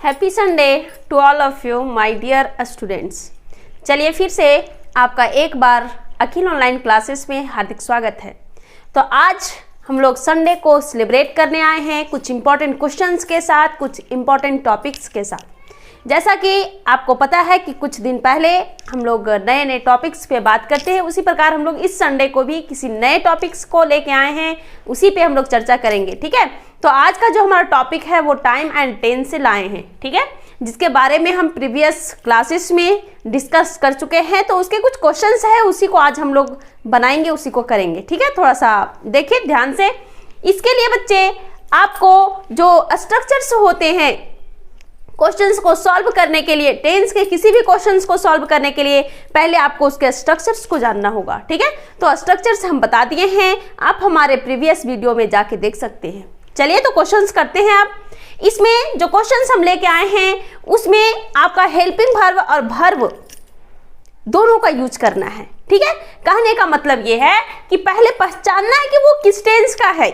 Happy Sunday to all of you my dear students. चलिए फिर से आपका एक बार अखिल ऑनलाइन क्लासेस में हार्दिक स्वागत है। तो आज हम लोग संडे को सेलिब्रेट करने आए हैं कुछ इंपॉर्टेंट क्वेश्चंस के साथ, कुछ इंपॉर्टेंट टॉपिक्स के साथ। जैसा कि आपको पता है कि कुछ दिन पहले हम लोग नए नए टॉपिक्स पे बात करते हैं, उसी प्रकार हम लोग इस संडे को भी किसी नए टॉपिक्स को लेके आए हैं, उसी पे हम लोग चर्चा करेंगे। ठीक है, तो आज का जो हमारा टॉपिक है वो टाइम एंड टेंस से लाए हैं। ठीक है, जिसके बारे में हम प्रीवियस क्लासेस में डिस्कस कर चुके हैं, तो उसके कुछ क्वेश्चंस है, उसी को आज हम लोग बनाएंगे, उसी को करेंगे। ठीक है, थोड़ा सा देखिए ध्यान से। इसके लिए बच्चे आपको जो स्ट्रक्चर्स होते हैं क्वेश्चंस को सॉल्व करने के लिए, टेंस के किसी भी क्वेश्चंस को सॉल्व करने के लिए पहले आपको उसके स्ट्रक्चर्स को जानना होगा। ठीक है, तो स्ट्रक्चर्स हम बता दिए हैं, आप हमारे प्रीवियस वीडियो में जाके देख सकते हैं। चलिए तो क्वेश्चंस करते हैं। आप इसमें जो क्वेश्चंस हम लेके आए हैं उसमें आपका हेल्पिंग वर्ब और वर्ब दोनों का यूज करना है। ठीक है, कहने का मतलब ये है कि पहले पहचानना है कि वो किस टेंस का है,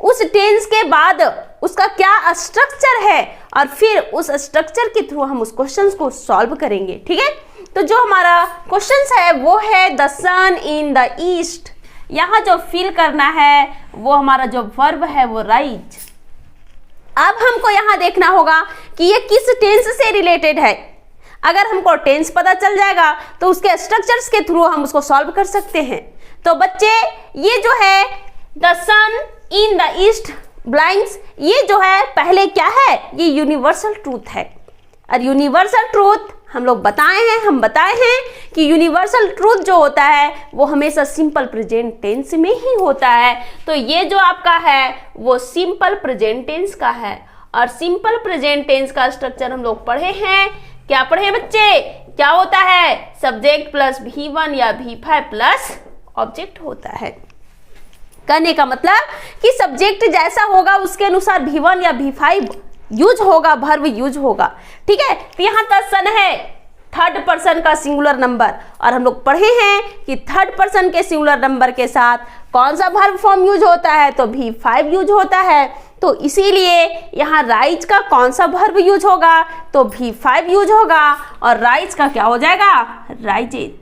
उस टेंस के बाद उसका क्या स्ट्रक्चर है, और फिर उस स्ट्रक्चर के थ्रू हम उस क्वेश्चन को सॉल्व करेंगे। ठीक है, तो जो हमारा क्वेश्चन है वो है the sun in the east. यहाँ जो फील करना है वो हमारा जो वर्ब है वो राइज। अब हमको यहाँ देखना होगा कि ये किस टेंस से रिलेटेड है। अगर हमको टेंस पता चल जाएगा तो उसके स्ट्रक्चर्स के थ्रू हम उसको सॉल्व कर सकते हैं। तो बच्चे ये जो है the sun in the east blinks, ये जो है पहले क्या है, ये यूनिवर्सल ट्रूथ है। और यूनिवर्सल ट्रूथ हम लोग हम बताए हैं कि यूनिवर्सल ट्रूथ जो होता है वो हमेशा सिंपल प्रेजेंट टेंस में ही होता है। तो ये जो आपका है वो सिंपल प्रेजेंट टेंस का है, और सिंपल प्रेजेंट टेंस का स्ट्रक्चर हम लोग पढ़े हैं। क्या पढ़े बच्चे? क्या होता है? सब्जेक्ट प्लस V1 या V5 प्लस ऑब्जेक्ट होता है। कहने का मतलब कि सब्जेक्ट जैसा होगा उसके अनुसार V1 या V5 यूज होगा, वर्ब यूज होगा। ठीक है, तो यहाँ द सन है थर्ड पर्सन का सिंगुलर नंबर, और हम लोग पढ़े हैं कि थर्ड पर्सन के सिंगुलर नंबर के साथ कौन सा वर्ब फॉर्म यूज होता है, तो V5 यूज होता है। तो इसीलिए यहाँ राइज का कौन सा वर्ब यूज होगा, तो V5 यूज होगा, और राइज का क्या हो जाएगा, राइजेज।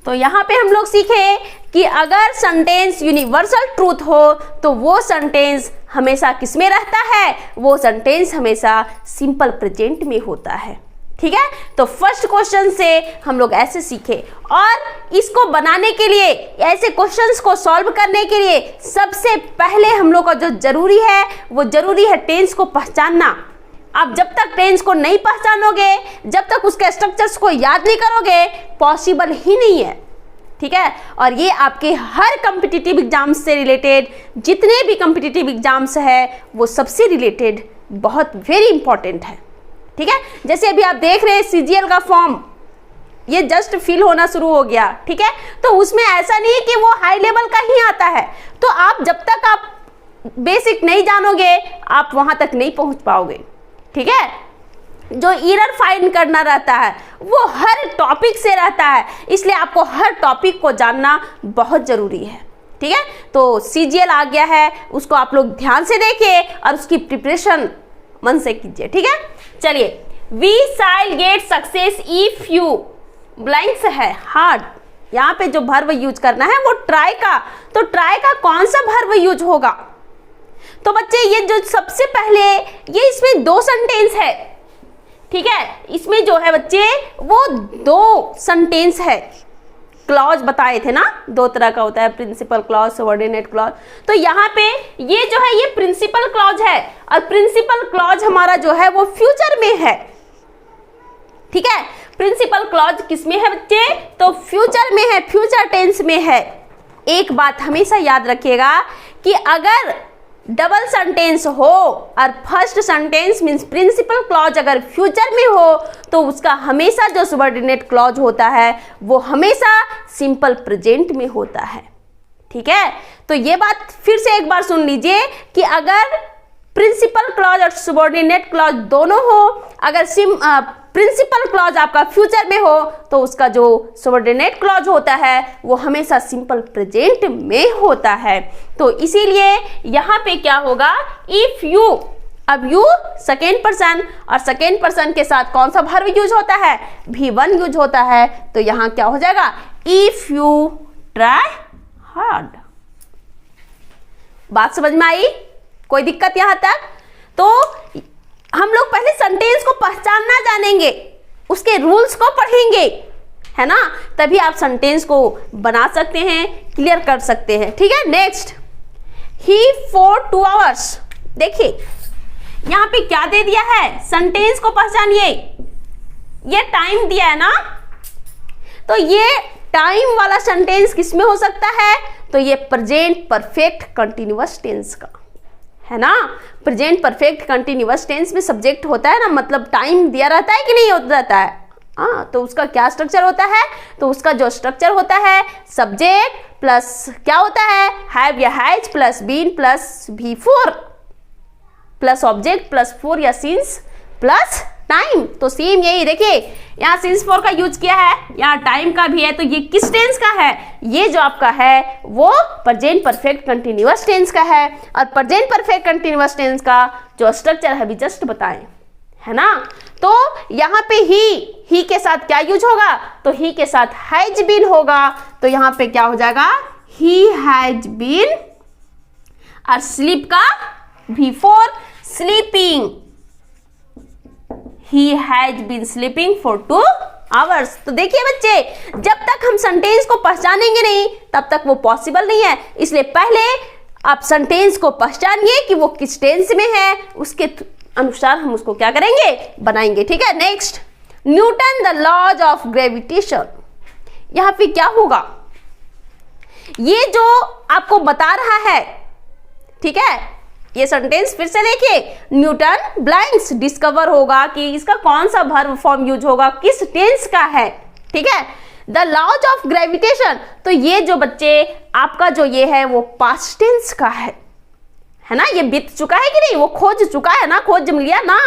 तो यहाँ पे हम लोग सीखे कि अगर सेंटेंस यूनिवर्सल ट्रूथ हो तो वो सेंटेंस हमेशा किस में रहता है, वो सेंटेंस हमेशा सिंपल प्रेजेंट में होता है। ठीक है, तो फर्स्ट क्वेश्चन से हम लोग ऐसे सीखे, और इसको बनाने के लिए, ऐसे क्वेश्चंस को सॉल्व करने के लिए सबसे पहले हम लोग का जो जरूरी है वो जरूरी है टेंस को पहचानना। आप जब तक टेंस को नहीं पहचानोगे, जब तक उसके स्ट्रक्चर्स को याद नहीं करोगे, पॉसिबल ही नहीं है। ठीक है, और ये आपके हर कॉम्पिटिटिव एग्जाम्स से रिलेटेड, जितने भी कॉम्पिटिटिव एग्जाम्स है वो सबसे रिलेटेड बहुत वेरी इंपॉर्टेंट है। ठीक है, जैसे अभी आप देख रहे हैं CGL का फॉर्म ये जस्ट फिल होना शुरू हो गया। ठीक है, तो उसमें ऐसा नहीं है कि वो हाई लेवल का ही आता है, तो आप जब तक आप बेसिक नहीं जानोगे आप वहां तक नहीं पहुंच पाओगे। ठीक है, जो एरर फाइंड करना रहता है वो हर टॉपिक से रहता है, इसलिए आपको हर टॉपिक को जानना बहुत जरूरी है। ठीक है, तो CGL आ गया है, उसको आप लोग ध्यान से देखिए और उसकी प्रिपरेशन मन से कीजिए। ठीक है, चलिए we shall get success if you blanks है हार्ड। यहाँ पे जो वर्ब यूज करना है वो ट्राई का, तो ट्राई का कौन सा वर्ब यूज होगा? तो बच्चे ये जो सबसे पहले ये इसमें दो सेंटेंस है। ठीक है, इसमें जो है बच्चे वो दो सेंटेंस है। क्लॉज बताए थे ना, दो तरह का होता है, प्रिंसिपल क्लॉज, सबऑर्डिनेट क्लॉज। तो यहाँ पे ये जो है ये प्रिंसिपल क्लॉज है, और प्रिंसिपल क्लॉज हमारा जो है वो फ्यूचर में है। ठीक है, प्रिंसिपल क्लॉज किस में है बच्चे, तो फ्यूचर में है, फ्यूचर टेंस में है। एक बात हमेशा याद रखिएगा कि अगर डबल सेंटेंस हो और first sentence means principal clause अगर फ्यूचर में हो तो उसका हमेशा जो सबऑर्डिनेट क्लॉज होता है वो हमेशा सिंपल प्रेजेंट में होता है। ठीक है, तो ये बात फिर से एक बार सुन लीजिए कि अगर प्रिंसिपल क्लॉज और सबऑर्डिनेट क्लॉज दोनों हो, अगर प्रिंसिपल क्लॉज आपका फ्यूचर में हो तो उसका जो सबऑर्डिनेट क्लॉज होता है वो हमेशा सिंपल प्रेजेंट में होता है। तो इसीलिए यहाँ पे क्या होगा, इफ यू अब यू सेकेंड पर्सन, और सेकेंड पर्सन के साथ कौन सा वर्ब यूज होता है, V1 यूज होता है। तो यहां क्या हो जाएगा, इफ यू ट्राई हार्ड। बात समझ में आई, कोई दिक्कत यहां तक? तो हम लोग पहले सेंटेंस को पहचानना जानेंगे, उसके रूल्स को पढ़ेंगे, है ना, तभी आप सेंटेंस को बना सकते हैं, क्लियर कर सकते हैं। ठीक है, नेक्स्ट, ही फॉर 2 hours। देखिए यहां पे क्या दे दिया है, सेंटेंस को पहचानिए, ये टाइम दिया है ना, तो ये टाइम वाला सेंटेंस किसमें हो सकता है, तो ये प्रेजेंट परफेक्ट कंटिन्यूअस टेंस का, है ना। प्रेजेंट परफेक्ट कंटिन्यूअस टेंस में सब्जेक्ट होता है ना, मतलब टाइम दिया रहता है कि नहीं होता रहता है, हाँ, तो उसका क्या स्ट्रक्चर होता है, तो उसका जो स्ट्रक्चर होता है सब्जेक्ट प्लस क्या होता है, हैव या has plus been plus V4 plus object plus 4 या सिंस प्लस टाइम। तो सेम यही देखिए, यहाँ सिंस 4 का यूज किया है, यहाँ टाइम का भी है, तो ये किस टेंस का है, ये जो आपका है वो प्रेजेंट परफेक्ट कंटिन्यूअस टेंस का है। और प्रेजेंट परफेक्ट कंटिन्यूअस टेंस का जो स्ट्रक्चर है अभी जस्ट बताएं, है ना। तो यहाँ पे ही के साथ क्या यूज होगा, तो ही के साथ हैज बीन होगा, तो यहाँ पे क्या हो जाएगा, ही हैज बीन, और स्लीप का V4 sleeping, he has been sleeping for 2 hours। तो देखिए बच्चे, जब तक हम सेंटेंस को पहचानेंगे नहीं तब तक वो पॉसिबल नहीं है, इसलिए पहले आप सेंटेंस को पहचानिए कि वो किस टेंस में है, उसके अनुसार हम उसको क्या करेंगे, बनाएंगे। ठीक है, next, Newton the laws of gravitation. यहां पे क्या होगा, ये जो आपको बता रहा है, ठीक है, ये सेंटेंस फिर से देखिए, न्यूटन ब्लैंक्स, डिस्कवर होगा कि इसका कौन सा वर्ब फॉर्म यूज होगा, किस टेंस का है। ठीक है, द लॉज ऑफ ग्रेविटेशन, तो ये जो बच्चे आपका जो ये है वो पास्ट टेंस का है ना, ये बीत चुका है कि नहीं, वो खोज चुका है ना, खोज लिया ना,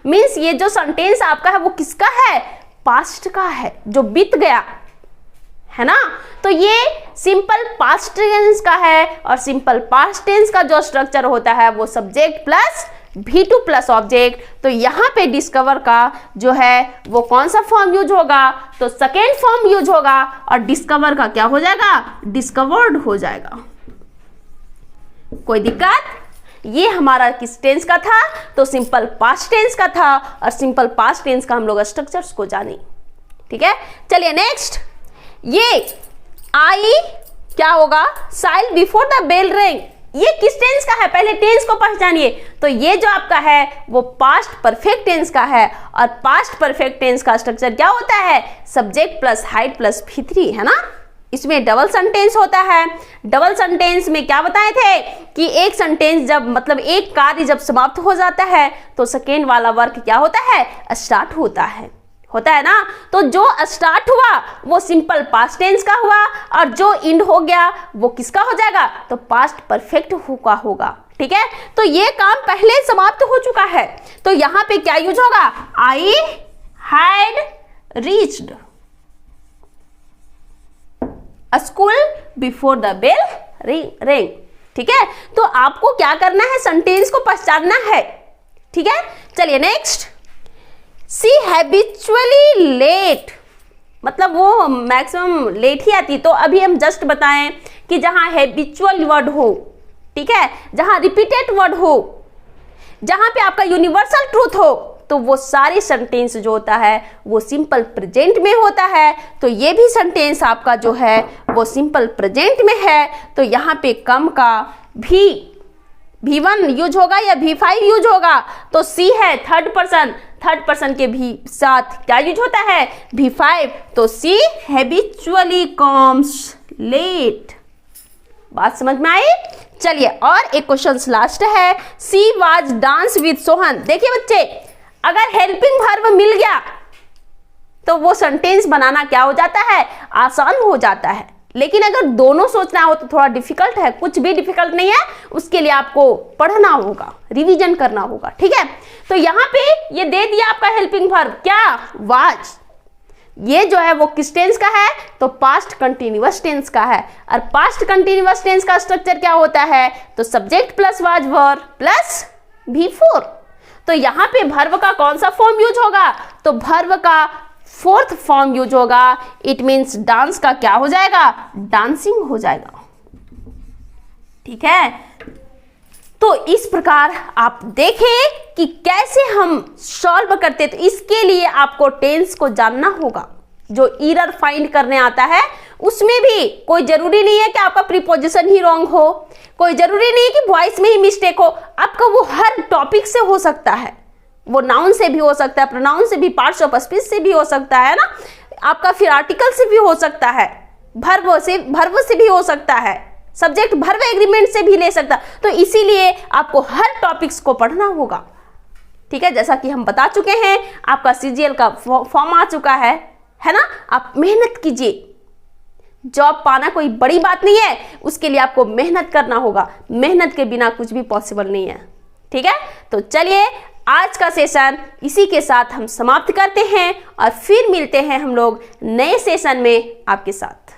मीन्स ये जो सेंटेंस आपका है वो किसका है, पास्ट का है, जो बीत गया, है ना। तो ये सिंपल पास्ट टेंस का है, और सिंपल पास्ट टेंस का जो स्ट्रक्चर होता है वो subject plus V2 plus object. तो यहाँ पे डिस्कवर का जो है वो कौन सा फॉर्म यूज होगा, तो सेकेंड फॉर्म यूज होगा, और डिस्कवर का क्या हो जाएगा, डिस्कवर्ड हो जाएगा। कोई दिक्कत, ये हमारा किस टेंस का था, तो सिंपल पास्ट टेंस का था, और सिंपल पास्ट टेंस का हम लोग स्ट्रक्चर्स को जाने। ठीक है, चलिए नेक्स्ट, ये आई क्या होगा, साइल बिफोर द बेल रिंग, ये किस टेंस का है, पहले टेंस को पहचानिए। तो ये जो आपका है वो पास्ट परफेक्ट टेंस का है, और पास्ट परफेक्ट टेंस का स्ट्रक्चर क्या होता है, subject plus hide plus V3, है ना। इसमें डबल सेंटेंस होता है। डबल सेंटेंस में क्या बताए थे कि एक सेंटेंस जब मतलब एक कार्य जब समाप्त हो जाता है तो सेकेंड वाला वर्क क्या होता है, स्टार्ट होता है ना। तो जो स्टार्ट हुआ वो सिंपल पास्ट टेंस का हुआ, और जो इंड हो गया वो किसका हो जाएगा, तो पास्ट परफेक्ट होगा। ठीक है, तो ये काम पहले समाप्त हो चुका है, तो यहां पे क्या यूज होगा, I had reached school before the bell ring. ठीक है, तो आपको क्या करना है, सेंटेंस को पहचानना है। ठीक है, चलिए नेक्स्ट, सी हैबिचुअली लेट, मतलब वो मैक्सिमम लेट ही आती। तो अभी हम जस्ट बताएं कि जहां हैबिचुअल वर्ड हो, ठीक है, जहां रिपीटेड वर्ड हो, जहां पे आपका यूनिवर्सल ट्रूथ हो, तो वो सारी सेंटेंस जो होता है वो सिंपल प्रेजेंट में होता है। तो ये भी सेंटेंस आपका जो है वो सिंपल प्रेजेंट में है। तो यहाँ पे कम का V1 यूज होगा या V5 यूज होगा, तो C है थर्ड पर्सन के भी साथ क्या यूज होता है, V5, तो C हैबिचुअली कम्स लेट। बात समझ में आई। चलिए और एक क्वेश्चन लास्ट है, she was dance with Sohan. देखिए बच्चे, अगर हेल्पिंग वर्ब मिल गया तो वो सेंटेंस बनाना क्या हो जाता है, आसान हो जाता है। लेकिन अगर दोनों सोचना हो तो थोड़ा डिफिकल्ट है। कुछ भी डिफिकल्ट नहीं है, उसके लिए आपको पढ़ना होगा, रिवीजन करना होगा। ठीक है, तो यहाँ पे ये दे दिया आपका हेल्पिंग वर्ब क्या, वाज। ये जो है वो किस टेंस का है, तो पास्ट कंटिन्यूअस टेंस का है। और पास्ट कंटिन्यूअस टेंस का स्ट्रक्चर क्या होता है, तो subject plus was verb plus V4। तो यहाँ पे भर्व का कौन सा फॉर्म यूज होगा? तो भर्व का फोर्थ फॉर्म यूज होगा। इट मीन्स डांस का क्या हो जाएगा? डांसिंग हो जाएगा। ठीक है, तो इस प्रकार आप देखें कि कैसे हम सॉल्व करते। तो इसके लिए आपको टेंस को जानना होगा। जो एरर फाइंड करने आता है उसमें भी कोई जरूरी नहीं है कि आपका प्रीपोजिशन ही रॉन्ग हो, कोई जरूरी नहीं है कि वॉइस में ही मिस्टेक हो। आपका वो हर टॉपिक से हो सकता है, वो नाउन से भी हो सकता है, प्रोनाउन से भी, पार्ट्स ऑफ स्पीच से भी हो सकता है ना, आपका फिर आर्टिकल से भी हो सकता है, भर्व से भी हो सकता है, सब्जेक्ट भर्व एग्रीमेंट से भी ले सकता। तो इसीलिए आपको हर टॉपिक्स को पढ़ना होगा। ठीक है, जैसा कि हम बता चुके हैं, आपका सीजीएल का फॉर्म आ चुका है ना। आप मेहनत कीजिए, जॉब पाना कोई बड़ी बात नहीं है, उसके लिए आपको मेहनत करना होगा। मेहनत के बिना कुछ भी पॉसिबल नहीं है। ठीक है, तो चलिए आज का सेशन इसी के साथ हम समाप्त करते हैं और फिर मिलते हैं हम लोग नए सेशन में आपके साथ।